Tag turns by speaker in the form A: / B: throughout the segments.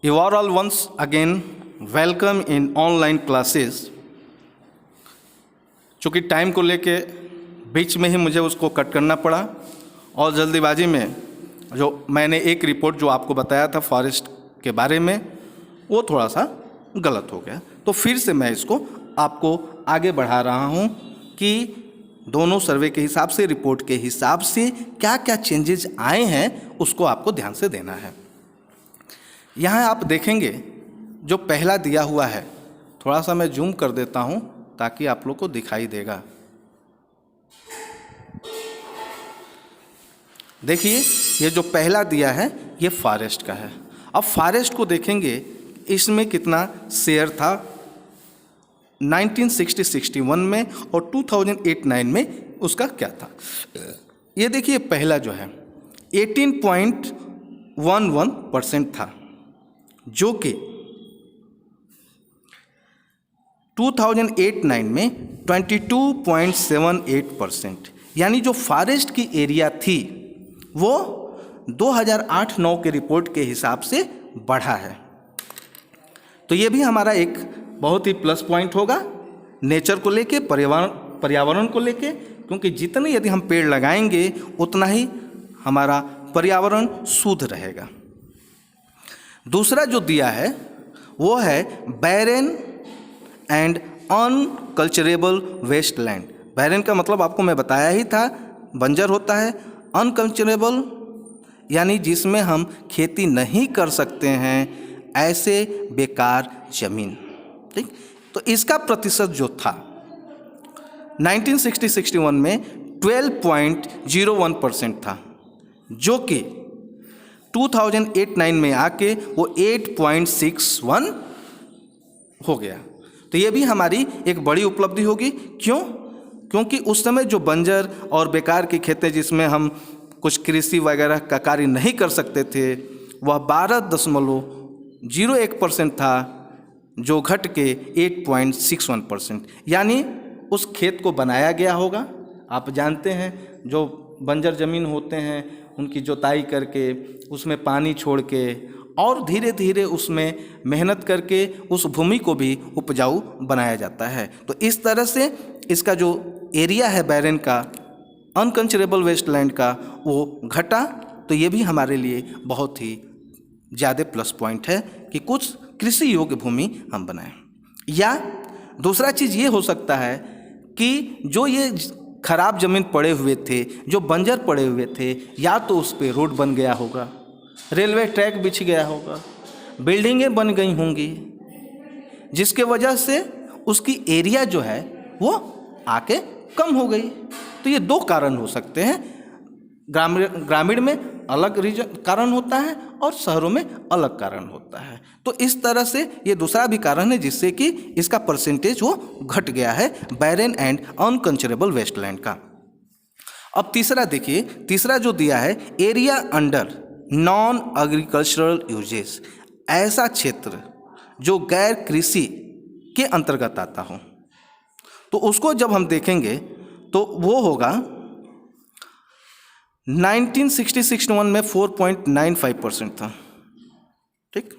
A: You are all once again welcome in online classes। चूँकि time को लेके बीच में ही मुझे उसको कट करना पड़ा और जल्दीबाजी में जो मैंने एक रिपोर्ट जो आपको बताया था फॉरेस्ट के बारे में वो थोड़ा सा गलत हो गया, तो फिर से मैं इसको आपको आगे बढ़ा रहा हूँ कि दोनों सर्वे के हिसाब से, रिपोर्ट के हिसाब से क्या क्या चेंजेस आए हैं उसको आपको ध्यान से देना है। यहाँ आप देखेंगे जो पहला दिया हुआ है, थोड़ा सा मैं जूम कर देता हूँ ताकि आप लोग को दिखाई देगा। देखिए ये जो पहला दिया है ये फॉरेस्ट का है। अब फॉरेस्ट को देखेंगे इसमें कितना शेयर था 1960-61 में और 2008-9 में उसका क्या था। ये देखिए पहला जो है 18.11% था, जो कि 2008-9 में 22.78%, यानी जो फॉरेस्ट की एरिया थी वो 2008-9 के रिपोर्ट के हिसाब से बढ़ा है। तो ये भी हमारा एक बहुत ही प्लस पॉइंट होगा नेचर को लेके, पर्यावरण को लेके, क्योंकि जितने यदि हम पेड़ लगाएंगे उतना ही हमारा पर्यावरण शुद्ध रहेगा। दूसरा जो दिया है वो है बैरन एंड अनकल्चरेबल वेस्टलैंड। बैरन का मतलब आपको मैं बताया ही था, बंजर होता है। अनकल्चरेबल यानी जिसमें हम खेती नहीं कर सकते हैं, ऐसे बेकार जमीन। ठीक, तो इसका प्रतिशत जो था 1960-61 में 12.01% था, जो कि 2008-9 में आके वो 8.61 हो गया। तो ये भी हमारी एक बड़ी उपलब्धि होगी। क्यों? क्योंकि उस समय जो बंजर और बेकार की खेतें जिसमें हम कुछ कृषि वगैरह का कार्य नहीं कर सकते थे, वह 12.01% था, जो घट के 8.61%, यानी उस खेत को बनाया गया होगा। आप जानते हैं जो बंजर ज़मीन होते हैं उनकी जुताई करके उसमें पानी छोड़ के और धीरे धीरे उसमें मेहनत करके उस भूमि को भी उपजाऊ बनाया जाता है। तो इस तरह से इसका जो एरिया है बैरन का, अनकल्चरेबल वेस्टलैंड का, वो घटा। तो ये भी हमारे लिए बहुत ही ज़्यादा प्लस पॉइंट है कि कुछ कृषि योग्य भूमि हम बनाएं। या दूसरा चीज़ ये हो सकता है कि जो ये खराब ज़मीन पड़े हुए थे, जो बंजर पड़े हुए थे, या तो उस पर रोड बन गया होगा, रेलवे ट्रैक बिछ गया होगा, बिल्डिंगें बन गई होंगी, जिसके वजह से उसकी एरिया जो है वो आके कम हो गई। तो ये दो कारण हो सकते हैं। ग्रामीण में अलग रीजन कारण होता है और शहरों में अलग कारण होता है। तो इस तरह से ये दूसरा भी कारण है जिससे कि इसका परसेंटेज वो घट गया है बैरन एंड अनकल्चरेबल वेस्टलैंड का। अब तीसरा देखिए, तीसरा जो दिया है area under non agricultural uses, ऐसा क्षेत्र जो गैर कृषि के अंतर्गत आता हो। तो उसको जब हम देखेंगे तो वो होगा 1960-61 में 4.95% था। ठीक,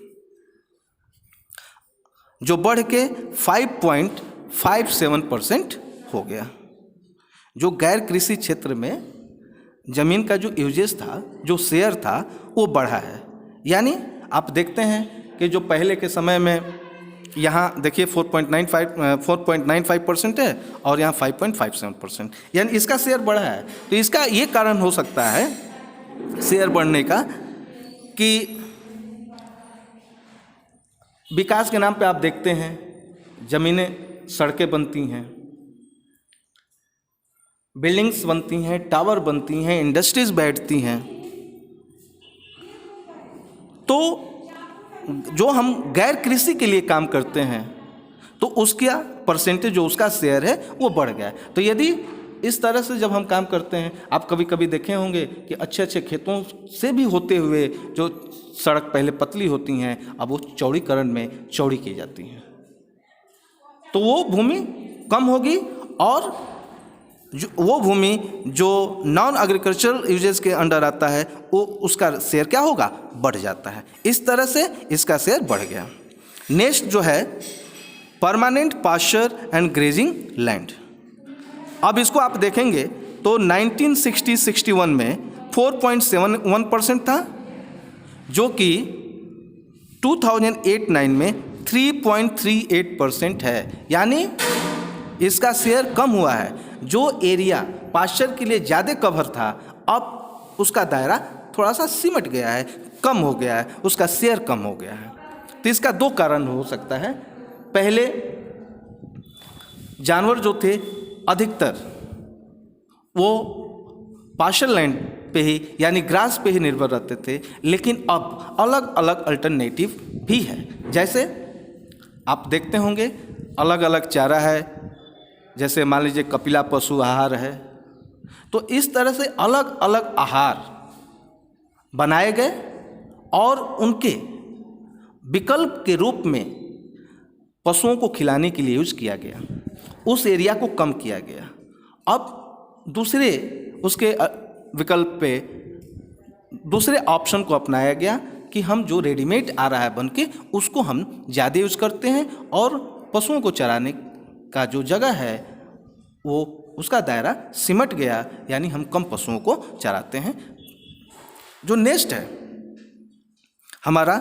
A: जो बढ़ के 5.57% हो गया। जो गैर कृषि क्षेत्र में जमीन का जो यूजेस था, जो शेयर था, वो बढ़ा है। यानी आप देखते हैं कि जो पहले के समय में यहाँ देखिए 4.95% है और यहाँ 5.57%, यानी इसका शेयर बढ़ा है। तो इसका ये कारण हो सकता है शेयर बढ़ने का कि विकास के नाम पे आप देखते हैं ज़मीनें, सड़कें बनती हैं, बिल्डिंग्स बनती हैं, टावर बनती हैं, इंडस्ट्रीज बैठती हैं। तो जो हम गैर कृषि के लिए काम करते हैं तो उसका परसेंटेज, जो उसका शेयर है, वो बढ़ गया। तो यदि इस तरह से जब हम काम करते हैं, आप कभी कभी देखे होंगे कि अच्छे अच्छे खेतों से भी होते हुए जो सड़क पहले पतली होती हैं, अब वो चौड़ीकरण में चौड़ी की जाती हैं, तो वो भूमि कम होगी और वो भूमि जो नॉन एग्रीकल्चरल यूजेस के अंडर आता है वो उसका शेयर क्या होगा, बढ़ जाता है। इस तरह से इसका शेयर बढ़ गया। नेक्स्ट जो है permanent pasture and grazing land. अब इसको आप देखेंगे तो 1960-61 में 4.71% था, जो कि 2008-9 में 3.38% है, यानी इसका शेयर कम हुआ है। जो एरिया पास्चर के लिए ज़्यादा कवर था अब उसका दायरा थोड़ा सा सिमट गया है, कम हो गया है, उसका शेयर कम हो गया है। तो इसका दो कारण हो सकता है। पहले जानवर जो थे अधिकतर वो पास्चर लैंड पे ही यानी ग्रास पे ही निर्भर रहते थे, लेकिन अब अलग अलग अल्टरनेटिव भी है। जैसे आप देखते होंगे अलग अलग चारा है, जैसे मान लीजिए कपिला पशु आहार है। तो इस तरह से अलग अलग आहार बनाए गए और उनके विकल्प के रूप में पशुओं को खिलाने के लिए यूज किया गया, उस एरिया को कम किया गया। अब दूसरे उसके विकल्प पे दूसरे ऑप्शन को अपनाया गया कि हम जो रेडीमेड आ रहा है बन के उसको हम ज़्यादा यूज करते हैं और पशुओं को चराने का जो जगह है वो उसका दायरा सिमट गया, यानी हम कम पशुओं को चराते हैं। जो नेक्स्ट है हमारा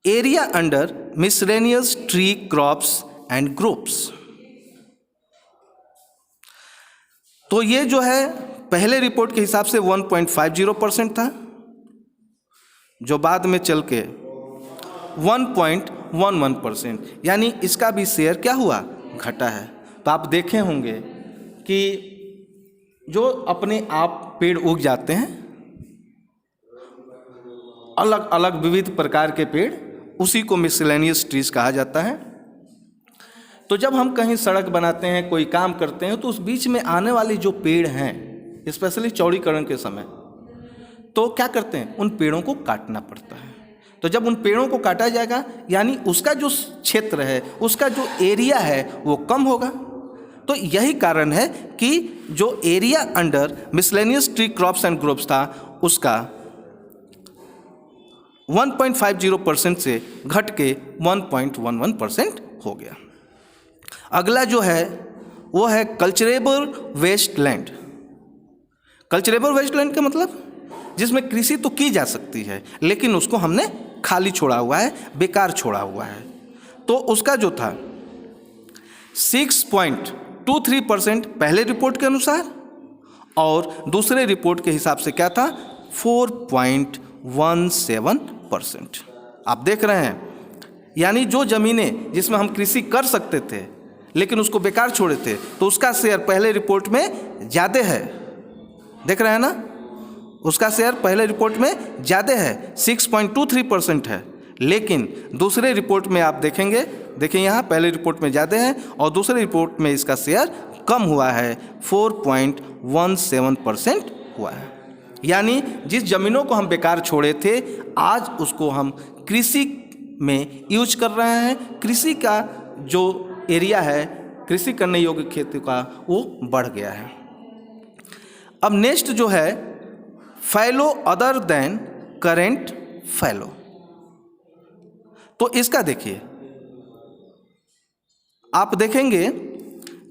A: area under miscellaneous tree crops and groups. तो ये जो है पहले रिपोर्ट के हिसाब से 1.50% था, जो बाद में चल के 1.11%, यानी इसका भी शेयर क्या हुआ, घटा है। तो आप देखे होंगे कि जो अपने आप पेड़ उग जाते हैं, अलग अलग विविध प्रकार के पेड़, उसी को मिसलेनियस ट्रीज कहा जाता है। तो जब हम कहीं सड़क बनाते हैं, कोई काम करते हैं, तो उस बीच में आने वाले जो पेड़ हैं, स्पेशली चौड़ीकरण के समय, तो क्या करते हैं, उन पेड़ों को काटना पड़ता है। तो जब उन पेड़ों को काटा जाएगा यानी उसका जो क्षेत्र है, उसका जो एरिया है वो कम होगा। तो यही कारण है कि जो area under miscellaneous tree crops and groups था उसका 1.50% से घट के 1.11% हो गया। अगला जो है वो है culturable waste land. Culturable waste land का मतलब जिसमें कृषि तो की जा सकती है लेकिन उसको हमने खाली छोड़ा हुआ है, बेकार छोड़ा हुआ है। तो उसका जो था 6.23% पहले रिपोर्ट के अनुसार और दूसरे रिपोर्ट के हिसाब से क्या था, 4.17%। आप देख रहे हैं, यानी जो ज़मीनें जिसमें हम कृषि कर सकते थे लेकिन उसको बेकार छोड़े थे, तो उसका शेयर पहले रिपोर्ट में ज़्यादा है। देख रहे हैं ना, उसका शेयर पहले रिपोर्ट में ज़्यादा है, 6.23% है। लेकिन दूसरे रिपोर्ट में आप देखेंगे, देखिए यहाँ पहले रिपोर्ट में ज़्यादा है और दूसरे रिपोर्ट में इसका शेयर कम हुआ है, 4.17% हुआ है। यानी जिस ज़मीनों को हम बेकार छोड़े थे आज उसको हम कृषि में यूज कर रहे हैं। कृषि का जो एरिया है, कृषि करने योग्य खेती का, वो बढ़ गया है। अब नेक्स्ट जो है फैलो अदर देन करेंट फैलो। तो इसका देखिए, आप देखेंगे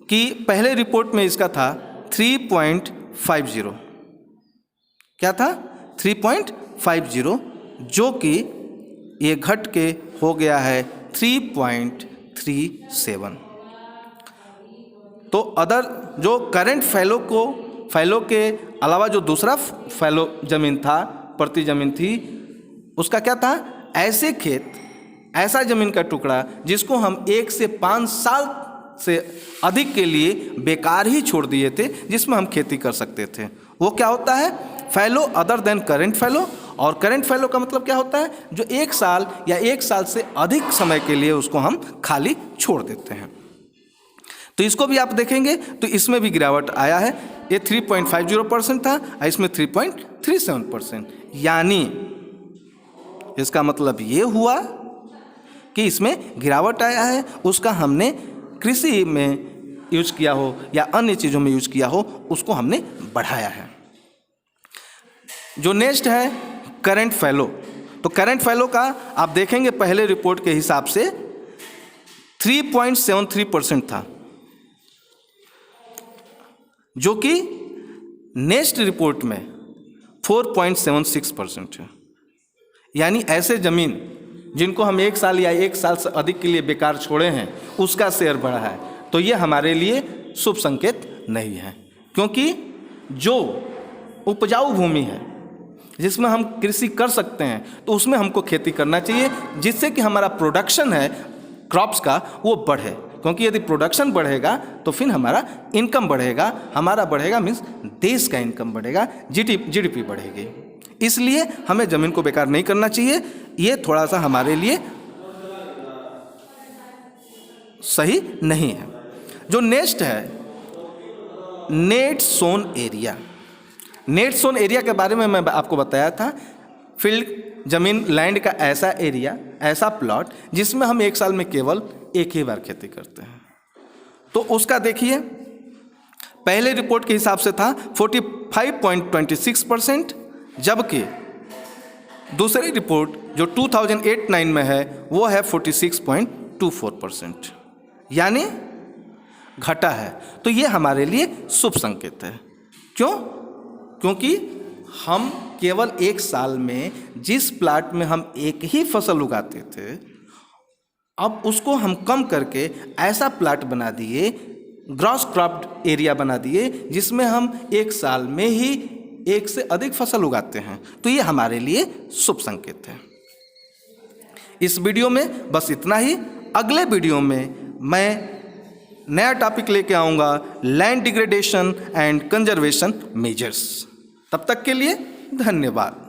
A: कि पहले रिपोर्ट में इसका था 3.50, क्या था 3.50, जो कि ये घट के हो गया है 3.37। तो अदर जो करंट फैलो के अलावा जो दूसरा फैलो जमीन था, प्रति जमीन थी, उसका क्या था, ऐसे खेत, ऐसा जमीन का टुकड़ा जिसको हम 1 से 5 साल से अधिक के लिए बेकार ही छोड़ दिए थे, जिसमें हम खेती कर सकते थे, वो क्या होता है, फैलो अदर देन करेंट फैलो। और करेंट फैलो का मतलब क्या होता है, जो 1 साल या 1 साल से अधिक समय के लिए उसको हम खाली छोड़ देते हैं। तो इसको भी आप देखेंगे तो इसमें भी गिरावट आया है। ये 3.50% था, इसमें 3.37%। यानी इसका मतलब ये हुआ कि इसमें गिरावट आया है, उसका हमने कृषि में यूज किया हो या अन्य चीज़ों में यूज किया हो, उसको हमने बढ़ाया है। जो नेक्स्ट है करंट फैलो, तो करंट फैलो का आप देखेंगे पहले रिपोर्ट के हिसाब से 3.73% था, जो कि नेक्स्ट रिपोर्ट में 4.76% है। यानी ऐसे ज़मीन जिनको हम 1 साल या 1 साल से अधिक के लिए बेकार छोड़े हैं, उसका शेयर बढ़ा है। तो ये हमारे लिए शुभ संकेत नहीं है, क्योंकि जो उपजाऊ भूमि है जिसमें हम कृषि कर सकते हैं, तो उसमें हमको खेती करना चाहिए, जिससे कि हमारा प्रोडक्शन है क्रॉप्स का वो बढ़े। क्योंकि यदि प्रोडक्शन बढ़ेगा तो फिर हमारा इनकम बढ़ेगा, हमारा बढ़ेगा मीन्स देश का इनकम बढ़ेगा, जीडीपी बढ़ेगी। इसलिए हमें ज़मीन को बेकार नहीं करना चाहिए। ये थोड़ा सा हमारे लिए सही नहीं है। जो नेक्स्ट है net sown area. Net sown area के बारे में मैं आपको बताया था, फील्ड ज़मीन लैंड का ऐसा एरिया, ऐसा प्लॉट जिसमें हम 1 साल में केवल एक ही बार खेती करते हैं। तो उसका देखिए पहले रिपोर्ट के हिसाब से था 45.26%, जबकि दूसरी रिपोर्ट जो 2008-9 में है वो है 46.24%, यानी घटा है। तो ये हमारे लिए शुभ संकेत है। क्यों? क्योंकि हम केवल 1 साल में जिस प्लाट में हम एक ही फसल उगाते थे, अब उसको हम कम करके ऐसा प्लाट बना दिए, ग्रॉस क्रॉप्ड एरिया बना दिए, जिसमें हम 1 साल में ही 1 से अधिक फसल उगाते हैं। तो ये हमारे लिए शुभ संकेत है। इस वीडियो में बस इतना ही। अगले वीडियो में मैं नया टॉपिक लेके आऊँगा, land degradation and conservation measures. तब तक के लिए धन्यवाद।